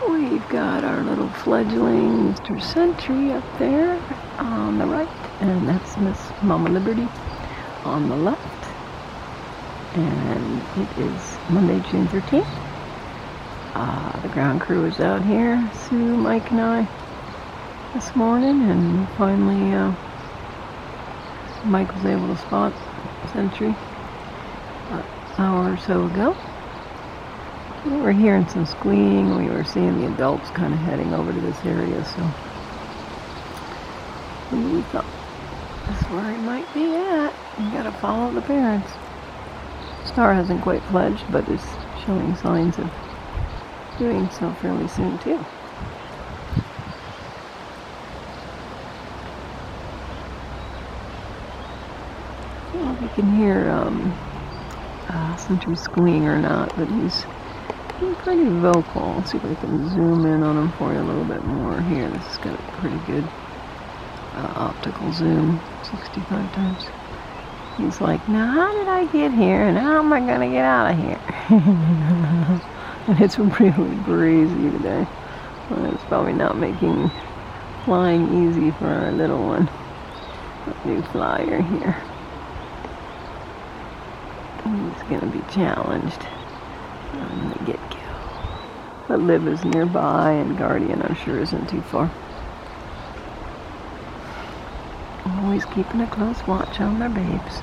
We've got our little fledgling Mr. Sentry up there on the right, and that's Miss Mama Liberty on the left. And it is Monday, June 13th. The ground crew is out here, Sue, Mike, and I, this morning, and finally Mike was able to spot Sentry an hour or so ago. We were hearing some squealing. We were seeing the adults kind of heading over to this area, so we thought this is where he might be at. You gotta follow the parents. Star hasn't quite fledged, but is showing signs of doing so fairly soon too. I don't know if you can hear Sentry squealing or not, but he's pretty vocal. Let's see if I can zoom in on him for you a little bit more here. This has got a pretty good optical zoom, 65 times. He's like, now how did I get here and how am I going to get out of here? And it's really breezy today. It's probably not making flying easy for our little one. New flyer here. He's going to be challenged on the get-go. But Liv is nearby, and Guardian, I'm sure, isn't too far. Always keeping a close watch on their babes.